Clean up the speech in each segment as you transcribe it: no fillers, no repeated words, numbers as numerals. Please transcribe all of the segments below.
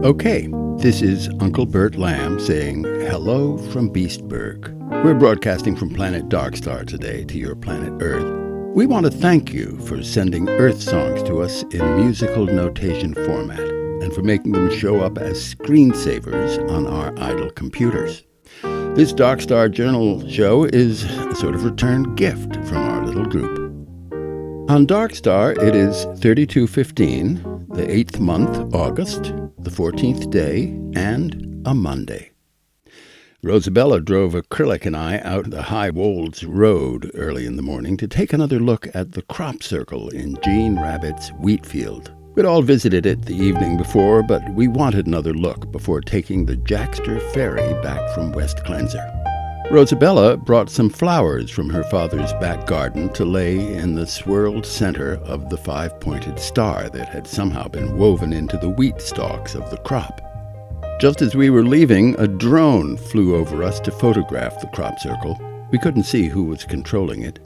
Okay, this is Uncle Bert Lamb saying hello from Beastburg. We're broadcasting from planet Darkstar today to your planet Earth. We want to thank you for sending Earth songs to us in musical notation format and for making them show up as screensavers on our idle computers. This Darkstar Journal show is a sort of return gift from our little group. On Darkstar, it is 3215, the 8th month, August, the 14th day, and a Monday. Rosabella drove Acrylic and I out the High Wolds Road early in the morning to take another look at the crop circle in Jean Rabbit's wheat field. We'd all visited it the evening before, but we wanted another look before taking the Jackster ferry back from West Cleanser. Rosabella brought some flowers from her father's back garden to lay in the swirled center of the five-pointed star that had somehow been woven into the wheat stalks of the crop. Just as we were leaving, a drone flew over us to photograph the crop circle. We couldn't see who was controlling it.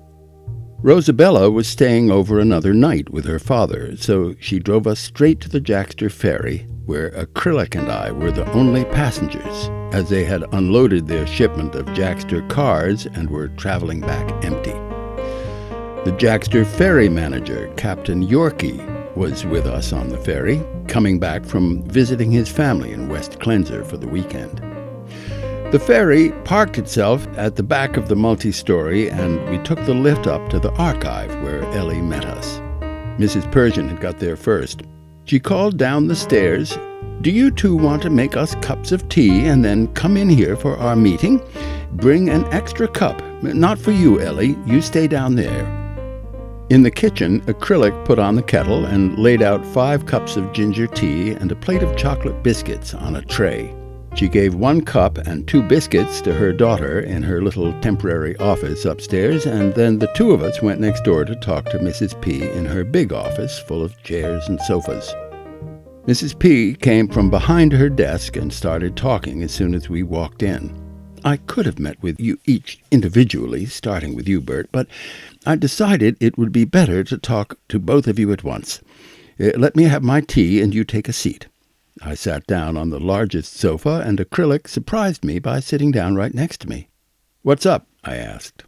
Rosabella was staying over another night with her father, so she drove us straight to the Jackster ferry, where Acrylic and I were the only passengers, as they had unloaded their shipment of Jackster cars and were traveling back empty. The Jackster ferry manager, Captain Yorkie, was with us on the ferry, coming back from visiting his family in West Cleanser for the weekend. The ferry parked itself at the back of the multi-story, and we took the lift up to the archive where Ellie met us. Mrs. Persian had got there first. She called down the stairs, "Do you two want to make us cups of tea and then come in here for our meeting? Bring an extra cup. Not for you, Ellie. You stay down there." In the kitchen, Acrylic put on the kettle and laid out 5 cups of ginger tea and a plate of chocolate biscuits on a tray. She gave 1 cup and 2 biscuits to her daughter in her little temporary office upstairs, and then the 2 of us went next door to talk to Mrs. P in her big office full of chairs and sofas. Mrs. P came from behind her desk and started talking as soon as we walked in. I could have met with you each individually, starting with you, Bert, but I decided it would be better to talk to both of you at once. Let me have my tea and you take a seat. I sat down on the largest sofa, and Acrylic surprised me by sitting down right next to me. "What's up?" I asked.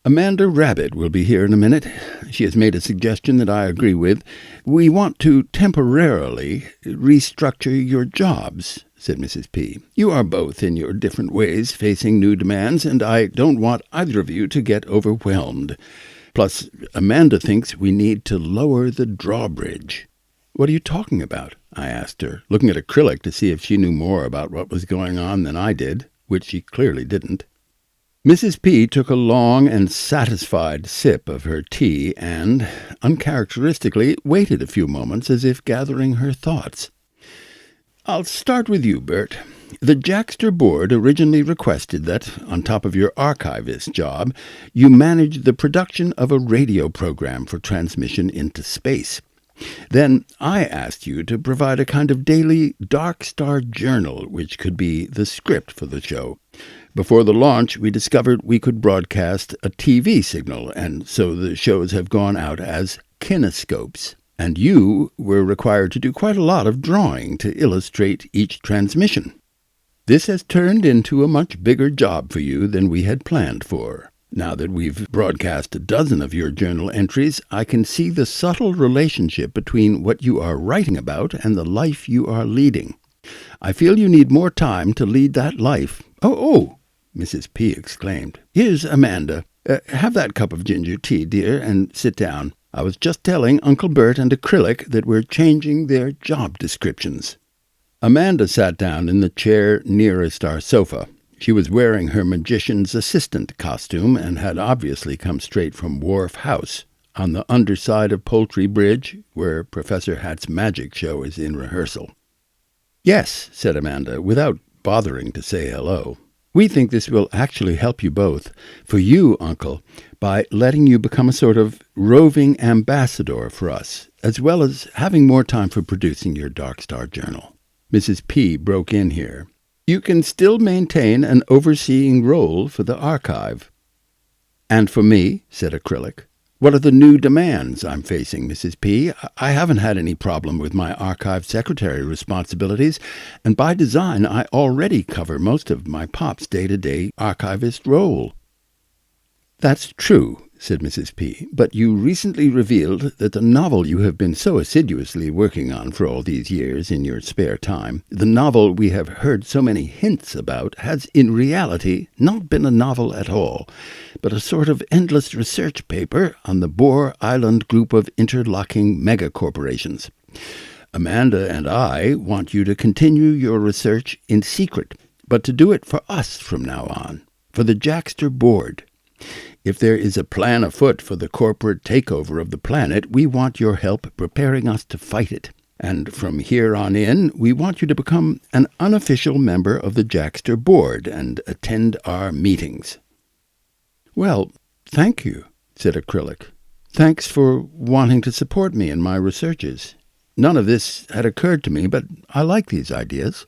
"Amanda Rabbit will be here in a minute. She has made a suggestion that I agree with. We want to temporarily restructure your jobs," said Mrs. P. "You are both, in your different ways, facing new demands, and I don't want either of you to get overwhelmed. Plus, Amanda thinks we need to lower the drawbridge." "What are you talking about?" I asked her, looking at Acrylic to see if she knew more about what was going on than I did, which she clearly didn't. Mrs. P took a long and satisfied sip of her tea and, uncharacteristically, waited a few moments as if gathering her thoughts. "I'll start with you, Bert. The Jackster board originally requested that, on top of your archivist job, you manage the production of a radio program for transmission into space. Then I asked you to provide a kind of daily Darkstar Journal, which could be the script for the show. Before the launch, we discovered we could broadcast a TV signal, and so the shows have gone out as kinescopes. And you were required to do quite a lot of drawing to illustrate each transmission. This has turned into a much bigger job for you than we had planned for. Now that we've broadcast a dozen of your journal entries, I can see the subtle relationship between what you are writing about and the life you are leading. I feel you need more time to lead that life." Oh, Mrs. P exclaimed. "Here's Amanda. Have that cup of ginger tea, dear, and sit down. I was just telling Uncle Bert and Acrylic that we're changing their job descriptions." Amanda sat down in the chair nearest our sofa. She was wearing her magician's assistant costume and had obviously come straight from Wharf House, on the underside of Poultry Bridge, where Professor Hat's magic show is in rehearsal. "Yes," said Amanda, without bothering to say hello. "We think this will actually help you both. For you, Uncle, by letting you become a sort of roving ambassador for us, as well as having more time for producing your Darkstar Journal." Mrs. P broke in here. "You can still maintain an overseeing role for the archive." "And for me," said Acrylic. What are the new demands I'm facing, Mrs. P? I haven't had any problem with my archive secretary responsibilities, and by design I already cover most of my pop's day-to-day archivist role. That's true, said Mrs. P., but you recently revealed that the novel you have been so assiduously working on for all these years in your spare time, the novel we have heard so many hints about, has in reality not been a novel at all, but a sort of endless research paper on the Boar Island group of interlocking megacorporations. Amanda and I want you to continue your research in secret, but to do it for us from now on, for the Jackster board. If there is a plan afoot for the corporate takeover of the planet, we want your help preparing us to fight it. And from here on in, we want you to become an unofficial member of the Jackster board and attend our meetings. Well, thank you, said Acrylic. Thanks for wanting to support me in my researches. None of this had occurred to me, but I like these ideas.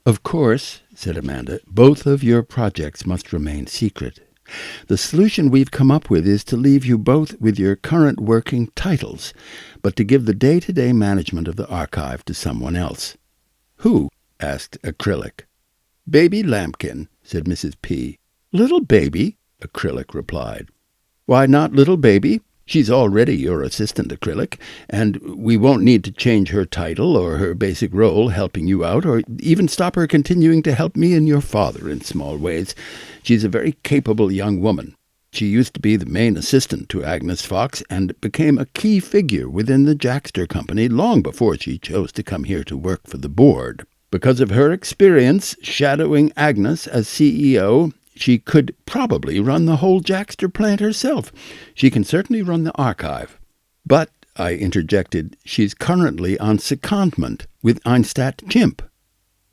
Of course, said Amanda, both of your projects must remain secret. The solution we've come up with is to leave you both with your current working titles, but to give the day-to-day management of the archive to someone else. Who? Asked Acrylic. Baby Lambkin, said Mrs. P. Little Baby? Acrylic replied. Why not Little Baby? She's already your assistant, Acrylic, and we won't need to change her title or her basic role helping you out, or even stop her continuing to help me and your father in small ways. She's a very capable young woman. She used to be the main assistant to Agnes Fox and became a key figure within the Jackster Company long before she chose to come here to work for the board. Because of her experience shadowing Agnes as CEO, she could probably run the whole Jackster plant herself. She can certainly run the archive. But, I interjected, she's currently on secondment with Einstat Chimp.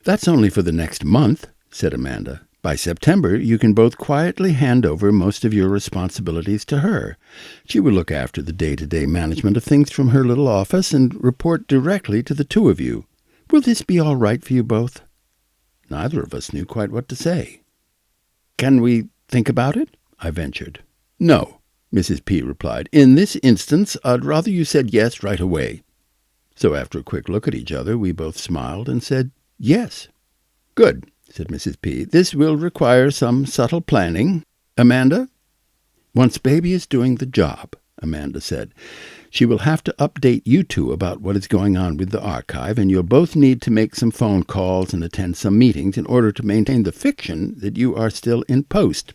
That's only for the next month, said Amanda. By September, you can both quietly hand over most of your responsibilities to her. She will look after the day-to-day management of things from her little office and report directly to the two of you. Will this be all right for you both? Neither of us knew quite what to say. Can we think about it? I ventured. No, Mrs. P. replied. In this instance, I'd rather you said yes right away. So after a quick look at each other, we both smiled and said yes. Good, said Mrs. P. This will require some subtle planning. Amanda? Once Baby is doing the job, Amanda said, she will have to update you two about what is going on with the archive, and you'll both need to make some phone calls and attend some meetings in order to maintain the fiction that you are still in post.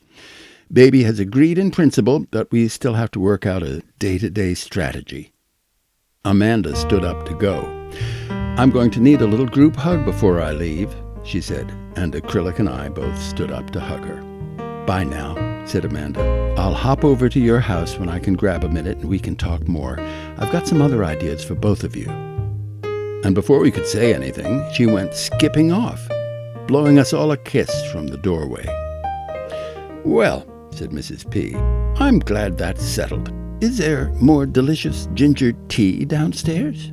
Baby has agreed in principle, but we still have to work out a day-to-day strategy. Amanda stood up to go. I'm going to need a little group hug before I leave, she said, and Acrylic and I both stood up to hug her. Bye now, said Amanda. I'll hop over to your house when I can grab a minute and we can talk more. I've got some other ideas for both of you. And before we could say anything, she went skipping off, blowing us all a kiss from the doorway. Well, said Mrs. P., I'm glad that's settled. Is there more delicious ginger tea downstairs?